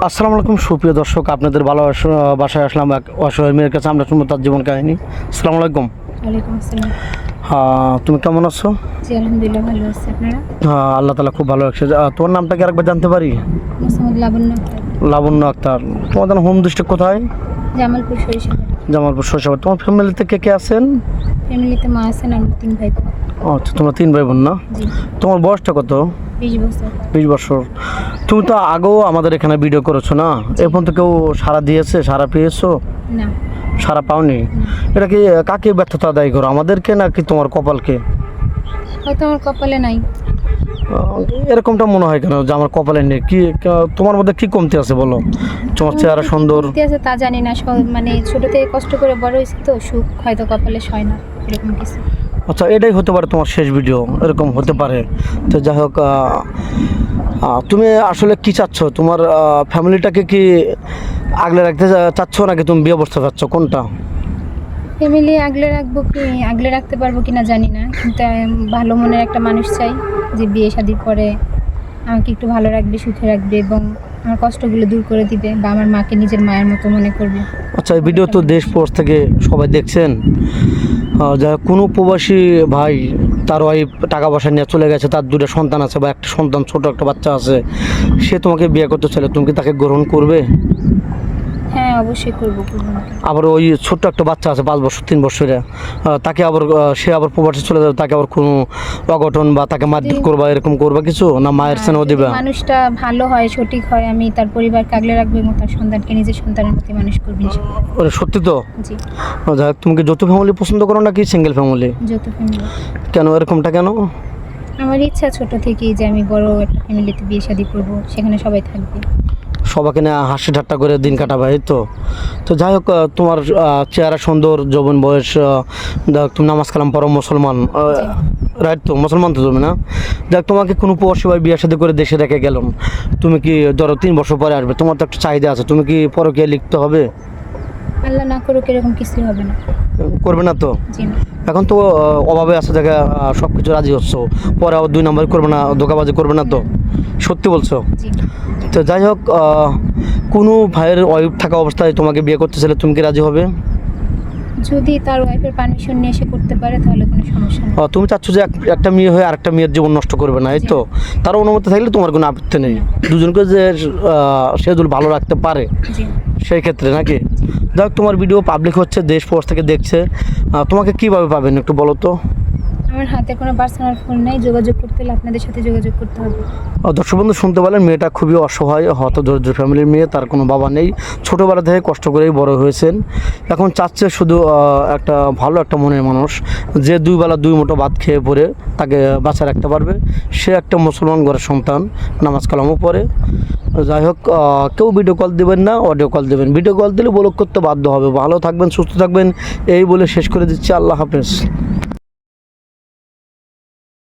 আসসালামু আলাইকুম সুপ্রিয় দর্শক, আপনাদের বাসায় আসলাম এক অসহায় মেয়ের কাছে। আমরা শুনবো তার জীবন কাহিনী। আসসালামু আলাইকুম। ওয়ালাইকুম আসসালাম। তুমি কেমন আছো? জি আলহামদুলিল্লাহ ভালো আছি। আপনারা? আল্লাহ তালা খুব ভালো রাখছে। তোমার নামটা কি আরেকবার জানতে পারি? মোহাম্মদ লাবণ্য আক্তার। লাবণ্য আক্তার। তোমাদের হোম ডিস্ট্রিক্ট কোথায়? জামালপুর সরিষা। জামালপুর শৈশব। তোমার ফ্যামিলিতে কে কে আছেন? ফ্যামিলিতে মা আছেন আর 3 ভাই বোন। আচ্ছা, তোমরা 3 ভাই বোন না? জি। তোমার বয়সটা কত? 20 বছর। 20 বছর। তুমি তো আগেও আমাদের এখানে ভিডিও করেছো না? এখন তো কেউ সাড়া দিয়েছে, সাড়া পেয়েছো? না। সাড়া পাওনি? এটা কি কাকে ব্যর্থতা দায়ী করো, আমাদেরকে নাকি তোমার কপালকে? হয়তো আমার কপালে নাই। এরকমটা মনে হয় কেন যে আমার কপালে নেই? কি তোমার মধ্যে কি কমতি আছে বলো? তোমার চেহারা সুন্দর। কমতি আছে তা জানি না, মানে ছোট থেকে কষ্ট করে বড় হয়েছি তো, সুখ হয়তো কপালে সয় না, এরকম কিছু। আচ্ছা, এটাই হতে পারে তোমার শেষ ভিডিও, এরকম হতে পারে। তো যাই হোক, তুমি আসলে কি চাচ্ছ? তোমার ফ্যামিলিটাকে কি আগলে রাখতে চাচ্ছ নাকি তুমি বিয়ে বসতে চাচ্ছ, কোনটা? ফ্যামিলি আগলে রাখবো কি আগলে রাখতে পারবো কিনা জানি না, কিন্তু ভালো মনের একটা মানুষ চাই যে বিয়ে শাদির পরে আমাকে একটু ভালো রাখবে, সুখে রাখবে এবং আমার কষ্টগুলো দূর করে দিবে বা আমার মাকে নিজের মায়ের মতো মনে করবে। আচ্ছা, এই ভিডিও তো দেশ প্রবাস থেকে সবাই দেখছেন। যা কোনো প্রবাসী ভাই তার ওয়াইফ টাকা পয়সা নিয়ে চলে গেছে, তার 2টা সন্তান আছে বা একটা সন্তান, ছোট একটা বাচ্চা আছে, সে তোমাকে বিয়ে করতে চাইলে তুমি কি তাকে গ্রহণ করবে? হ্যাঁ অবশ্যই করবো। আবার ওই ছোট্ট একটা বাচ্চা আছে 5 বছর 3 বছরে, তাকে আবার সে আবার প্রবাসে চলে যাবে, তাকে আবার কোনো অঘটন বা তাকে মারধর করবা, এরকম করবা কিছু না? মায়ের স্নেহ দিবা? মানুষটা ভালো হয়, সঠিক হয়, আমি তার পরিবারকে আগলে রাখবো এবং তার সন্তানকে নিজের সন্তানের মতো মানুষ করবো। ওরে সত্যি তো? জি। যাই হোক, তুমি কি যৌথ ফ্যামিলি পছন্দ করো নাকি সিঙ্গেল ফ্যামিলি? যৌথ ফ্যামিলি। কেন, এরকমটা কেন? আমার ইচ্ছা ছোট থেকেই যে আমি বড় একটা ফ্যামিলিতে বিয়ে শাদী করবো, সেখানে সবাই থাকবে, সবাইকে নিয়ে হাসি ঠাট্টা করে দিন কাটাবে, এই তো। তো যাই হোক, তোমার চেহারা সুন্দর, যৌবন বয়স, তুমি নামাজ কালাম পড়ো, মুসলমান, রাইট তো? মুসলমান তো তুমি না? দেখ, তোমাকে কোনো প্রবাসী ভাই বিয়ে শাদী করে দেশে রেখে গেলাম, তুমি কি ধরো 3 বছর পরে আসবে, তোমার তো একটা চাহিদা আছে, তুমি কি পরকীয়া লিখতে হবে? আল্লাহ না করুক এরকম কিছুই হবে না। করবে না তো? জি না। এখন তো অভাবে আছে দেখে সব কিছু রাজি হচ্ছ, পরে আবার 2 নম্বর করবে না, ধোকাবাজি করবে না তো? সত্যি বলছো? জি। তো যাই হোক, কোনো ভাইয়ের ওয়াইফ থাকা অবস্থায় তোমাকে বিয়ে করতে চাইলে তুমি কি রাজি হবে? যদি তার ওয়াইফের পারমিশন নিয়ে এসে করতে পারে তাহলে কোনো সমস্যা নেই। তুমি চাচ্ছ যে একটা মেয়ে হয়ে আরেকটা মেয়ের জীবন নষ্ট করবে না, এই তো? তার অনুমতি থাকলে তোমার কোনো আপত্তি নেই, দুজনকে যে সে যদি ভালো রাখতে পারে জি। সেই ক্ষেত্রে নাকি? যাই হোক, তোমার ভিডিও পাবলিক হচ্ছে, দেশ প্রবাস থেকে দেখছে, তোমাকে কীভাবে পাবেন একটু বলো তো? আমার হাতে কোনো পার্সোনাল ফোন নেই, যোগাযোগ করতে হলে আপনাদের সাথে যোগাযোগ করতে হবে। দর্শক বন্ধু শুনতে পেলেন, মেয়েটা খুবই অসহায়, হতদরিদ্র ফ্যামিলির মেয়ে, তার কোনো বাবা নেই, ছোটোবেলা থেকে কষ্ট করেই বড় হয়েছেন। এখন চাচ্ছে শুধু একটা ভালো একটা মনের মানুষ, যে 2 বেলা 2 মুঠো ভাত খেয়ে পরে তাকে বাঁচা রাখতে পারবে। সে একটা মুসলমান ঘরের সন্তান, নামাজ কালামও পড়ে। যাই হোক, কেউ ভিডিও কল দেবেন না, অডিও কল দেবেন। ভিডিও কল দিলে ব্লক করতে বাধ্য হবে। ভালো থাকবেন, সুস্থ থাকবেন, এই বলে শেষ করে দিচ্ছি। আল্লাহ হাফেজ।